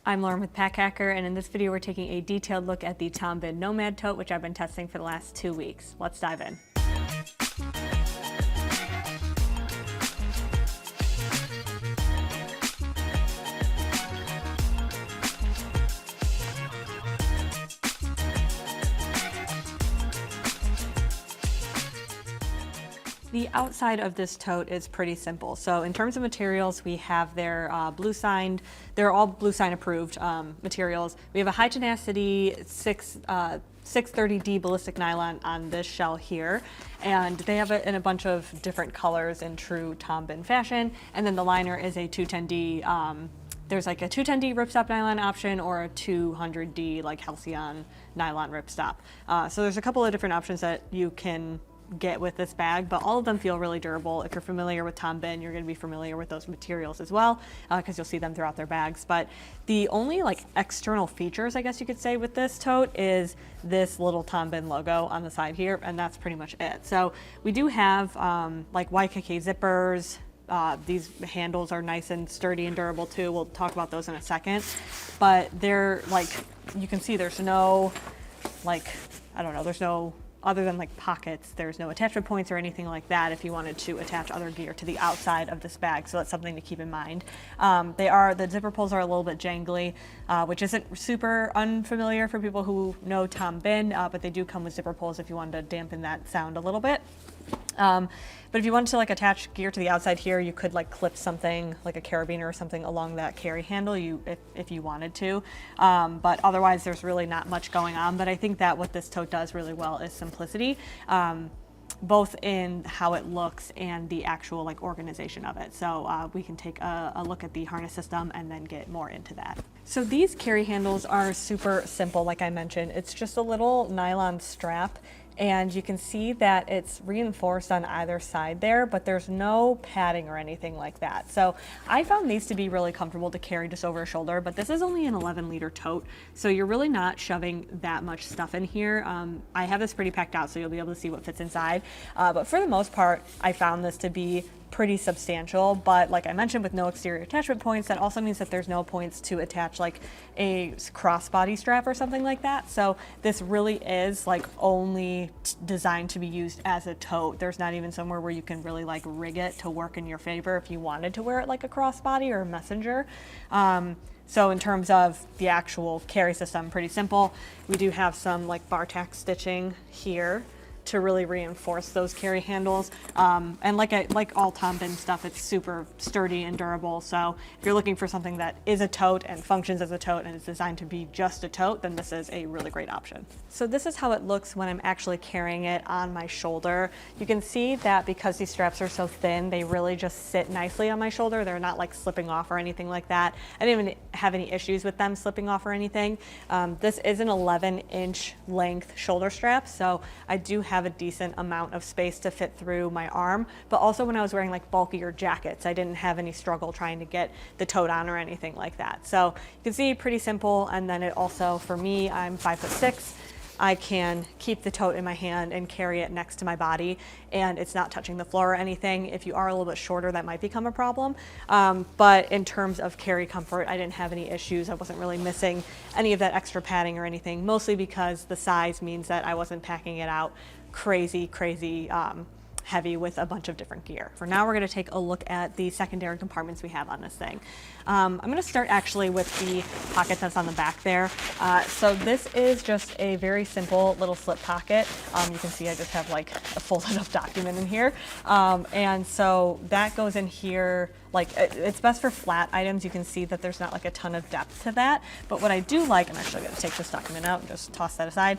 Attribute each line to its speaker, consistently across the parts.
Speaker 1: I'm Lauren with Pack Hacker, and in this video we're taking a detailed look at the Tom BIHN Nomad Tote, which I've been testing for the last 2 weeks. Let's dive in. The outside of this tote is pretty simple. So in terms of materials, we have their blue signed, they're all blue sign approved materials. We have a high tenacity 630D ballistic nylon on this shell here. And they have it in a bunch of different colors in true Tom BIHN fashion. And then the liner is a 210D, there's like a 210D ripstop nylon option or a 200D like Halcyon nylon ripstop. So there's a couple of different options that you can get with this bag, but all of them feel really durable. If you're familiar with Tom BIHN, you're going to be familiar with those materials as well, because you'll see them throughout their bags. But the only like external features, I guess you could say, with this tote is this little Tom BIHN logo on the side here, and that's pretty much it. So we do have like YKK zippers. These handles are nice and sturdy and durable too. We'll talk about those in a second, but they're like, you can see there's no like, I don't know, there's no, other than like pockets, there's no attachment points or anything like that if you wanted to attach other gear to the outside of this bag, so that's something to keep in mind. The zipper pulls are a little bit jangly, which isn't super unfamiliar for people who know Tom BIHN, but they do come with zipper pulls if you wanted to dampen that sound a little bit. But if you wanted to like attach gear to the outside here, you could like clip something like a carabiner or something along that carry handle if you wanted to. But otherwise there's really not much going on. But I think that what this tote does really well is simplicity, both in how it looks and the actual like organization of it. So we can take a look at the harness system and then get more into that. So these carry handles are super simple, like I mentioned. It's just a little nylon strap, and you can see that it's reinforced on either side there, but there's no padding or anything like that. So I found these to be really comfortable to carry just over a shoulder, but this is only an 11-liter tote, so you're really not shoving that much stuff in here. I have this pretty packed out, so you'll be able to see what fits inside. But for the most part, I found this to be pretty substantial, but like I mentioned, with no exterior attachment points, that also means that there's no points to attach like a crossbody strap or something like that. So this really is like only designed to be used as a tote. There's not even somewhere where you can really like rig it to work in your favor if you wanted to wear it like a crossbody or a messenger. So in terms of the actual carry system, pretty simple. We do have some like bar tack stitching here to really reinforce those carry handles. And like all Tom BIHN stuff, it's super sturdy and durable. So if you're looking for something that is a tote and functions as a tote and is designed to be just a tote, then this is a really great option. So this is how it looks when I'm actually carrying it on my shoulder. You can see that because these straps are so thin, they really just sit nicely on my shoulder. They're not like slipping off or anything like that. I didn't even have any issues with them slipping off or anything. This is an 11-inch length shoulder strap, so I do have a decent amount of space to fit through my arm, but also when I was wearing like bulkier jackets, I didn't have any struggle trying to get the tote on or anything like that. So you can see, pretty simple. And then it also, for me, I'm 5'6". I can keep the tote in my hand and carry it next to my body, and it's not touching the floor or anything. If you are a little bit shorter, that might become a problem. But in terms of carry comfort, I didn't have any issues. I wasn't really missing any of that extra padding or anything, mostly because the size means that I wasn't packing it out crazy heavy with a bunch of different gear. For now, we're going to take a look at the secondary compartments we have on this thing. I'm going to start actually with the pocket that's on the back there. So this is just a very simple little slip pocket. You can see I just have like a folded up document in here. And so that goes in here. Like, it's best for flat items. You can see that there's not like a ton of depth to that. But what I do like, I'm actually going to take this document out and just toss that aside.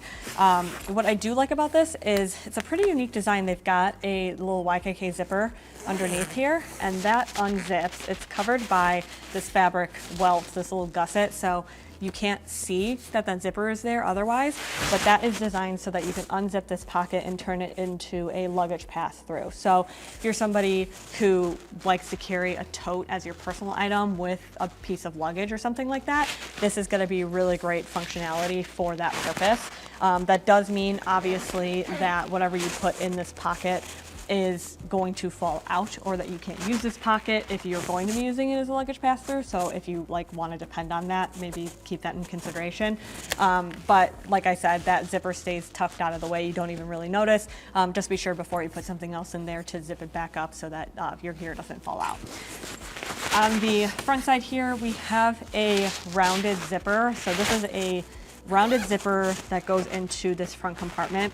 Speaker 1: What I do like about this is it's a pretty unique design. They've got a little YKK zipper underneath here, and that unzips. It's covered by this fabric welt, this little gusset, so you can't see that that zipper is there otherwise, but that is designed so that you can unzip this pocket and turn it into a luggage pass-through. So if you're somebody who likes to carry a tote as your personal item with a piece of luggage or something like that, this is going to be really great functionality for that purpose. That does mean, obviously, that whatever you put in this pocket is going to fall out, or that you can't use this pocket if you're going to be using it as a luggage pass-through. So if you like want to depend on that, maybe keep that in consideration. But like I said, that zipper stays tucked out of the way. You don't even really notice. Just be sure before you put something else in there to zip it back up so that your gear doesn't fall out. On the front side here, we have a rounded zipper. So this is a rounded zipper that goes into this front compartment.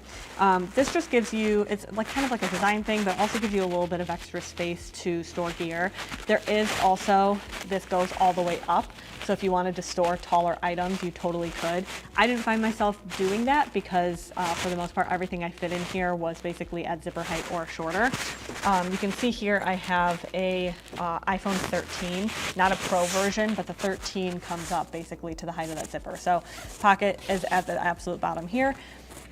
Speaker 1: This just gives you, it's like kind of like a design thing, but also gives you a little bit of extra space to store gear. There is also, this goes all the way up. So if you wanted to store taller items, you totally could. I didn't find myself doing that because for the most part, everything I fit in here was basically at zipper height or shorter. You can see here I have a iPhone 13, not a Pro version, but the 13 comes up basically to the height of that zipper. So pocket is at the absolute bottom here.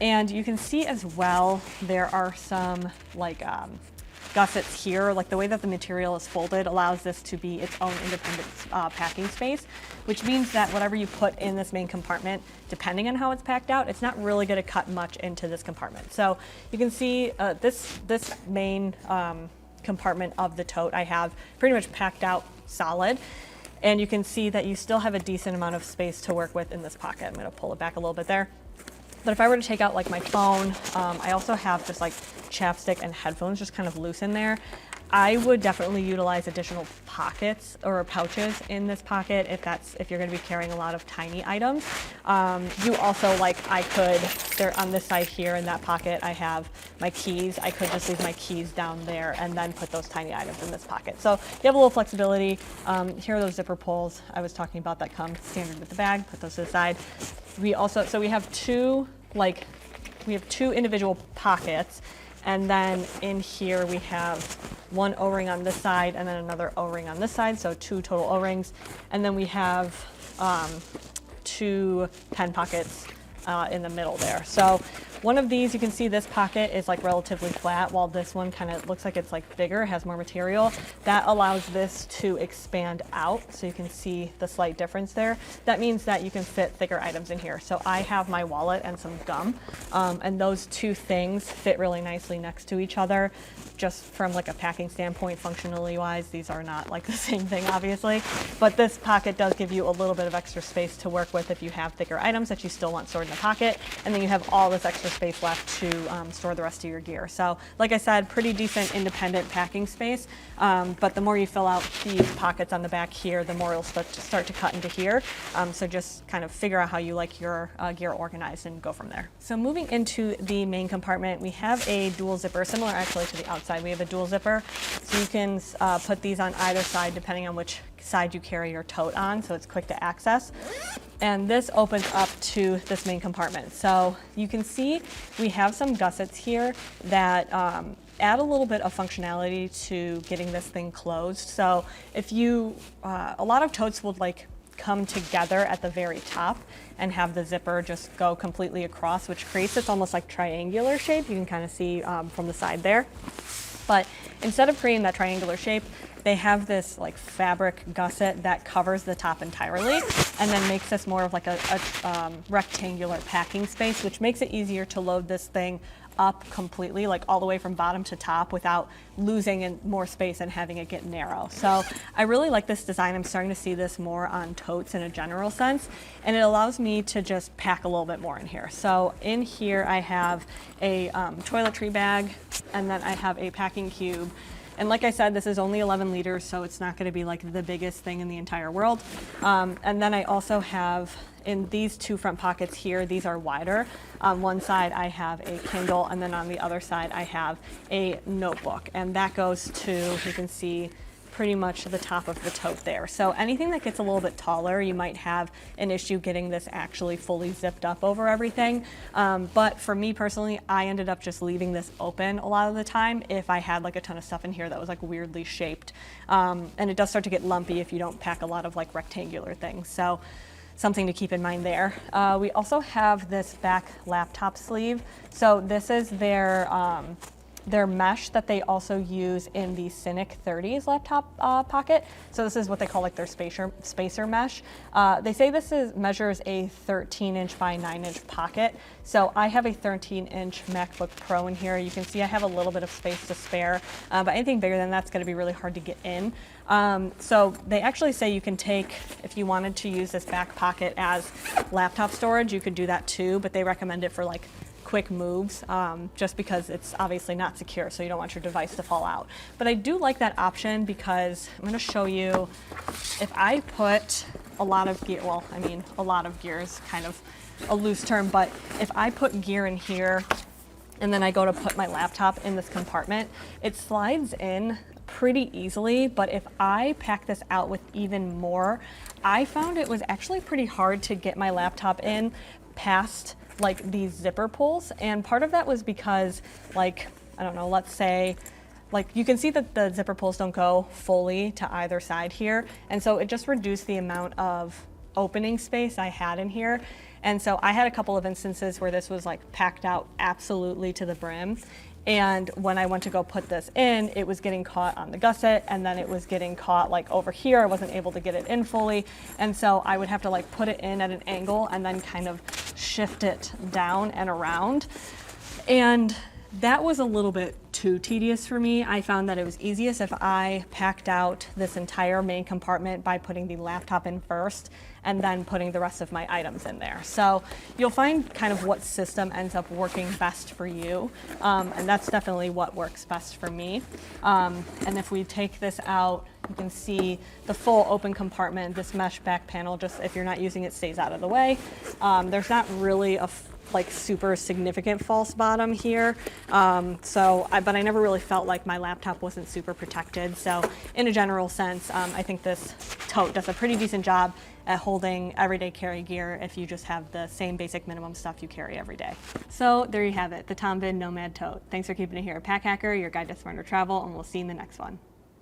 Speaker 1: And you can see as well, there are some like gussets here. Like the way that the material is folded allows this to be its own independent packing space, which means that whatever you put in this main compartment, depending on how it's packed out, it's not really going to cut much into this compartment. So you can see this main compartment of the tote I have pretty much packed out solid. And you can see that you still have a decent amount of space to work with in this pocket. I'm going to pull it back a little bit there. But if I were to take out like my phone, I also have just like chapstick and headphones just kind of loose in there. I would definitely utilize additional pockets or pouches in this pocket if you're going to be carrying a lot of tiny items. You also, like, there on this side here in that pocket, I have my keys. I could just leave my keys down there and then put those tiny items in this pocket. So you have a little flexibility. Here are those zipper pulls I was talking about that come standard with the bag. Put those to the side. We have two individual pockets. And then in here we have one O-ring on this side and then another O-ring on this side, so 2 total O-rings. And then we have 2 pen pockets in the middle there. So one of these, you can see this pocket is like relatively flat, while this one kind of looks like it's like bigger, has more material. That allows this to expand out, so you can see the slight difference there. That means that you can fit thicker items in here. So I have my wallet and some gum, and those two things fit really nicely next to each other. Just from like a packing standpoint, functionally wise, these are not like the same thing, obviously. But this pocket does give you a little bit of extra space to work with if you have thicker items that you still want stored in the pocket. And then you have all this extra space left to store the rest of your gear. So like I said, pretty decent independent packing space. But the more you fill out these pockets on the back here, the more it'll start to cut into here. So just kind of figure out how you like your gear organized and go from there. So moving into the main compartment, we have a dual zipper, similar actually to the outside. We have a dual zipper, so you can put these on either side depending on which side you carry your tote on, so it's quick to access. And this opens up to this main compartment. So you can see we have some gussets here that add a little bit of functionality to getting this thing closed. So if you, a lot of totes would like come together at the very top and have the zipper just go completely across, which creates this almost like triangular shape. You can kind of see from the side there. But instead of creating that triangular shape, they have this like fabric gusset that covers the top entirely and then makes this more of like a rectangular packing space, which makes it easier to load this thing up completely, like all the way from bottom to top without losing more space and having it get narrow. So I really like this design. I'm starting to see this more on totes in a general sense, and it allows me to just pack a little bit more in here. So in here I have a toiletry bag, and then I have a packing cube. And like I said, this is only 11 liters, so it's not going to be like the biggest thing in the entire world. And then I also have in these 2 front pockets here, these are wider. On one side I have a Kindle, and then on the other side I have a notebook. And that goes to, you can see, pretty much the top of the tote there. So anything that gets a little bit taller, you might have an issue getting this actually fully zipped up over everything. But for me personally, I ended up just leaving this open a lot of the time if I had like a ton of stuff in here that was like weirdly shaped. And it does start to get lumpy if you don't pack a lot of like rectangular things. So something to keep in mind there. We also have this back laptop sleeve. So this is their their mesh that they also use in the Cynic 30s laptop pocket. So this is what they call like their spacer mesh. They say this measures a 13-inch by 9-inch pocket. So I have a 13-inch MacBook Pro in here. You can see I have a little bit of space to spare, but anything bigger than that's going to be really hard to get in. So they actually say you can take, if you wanted to use this back pocket as laptop storage, you could do that too, but they recommend it for like quick moves, just because it's obviously not secure, so you don't want your device to fall out. But I do like that option because I'm going to show you, if I put a lot of gear, well, I mean, a lot of gear is kind of a loose term, but if I put gear in here and then I go to put my laptop in this compartment, it slides in pretty easily. But if I pack this out with even more, I found it was actually pretty hard to get my laptop in past like these zipper pulls. And part of that was because, like, I don't know, let's say, like, you can see that the zipper pulls don't go fully to either side here. And so it just reduced the amount of opening space I had in here. And so I had a couple of instances where this was like packed out absolutely to the brim. And when I went to go put this in, it was getting caught on the gusset, and then it was getting caught like over here. I wasn't able to get it in fully. And so I would have to like put it in at an angle and then kind of shift it down and around. And that was a little bit too tedious for me. I found that it was easiest if I packed out this entire main compartment by putting the laptop in first and then putting the rest of my items in there. So you'll find kind of what system ends up working best for you. And that's definitely what works best for me. And if we take this out, you can see the full open compartment. This mesh back panel, just if you're not using it, stays out of the way. There's not really a like super significant false bottom here. But I never really felt like my laptop wasn't super protected. So in a general sense, I think this tote does a pretty decent job at holding everyday carry gear if you just have the same basic minimum stuff you carry every day. So there you have it, the Tom BIHN Nomad Tote. Thanks for keeping it here at Pack Hacker, your guide to smarter travel, and we'll see you in the next one.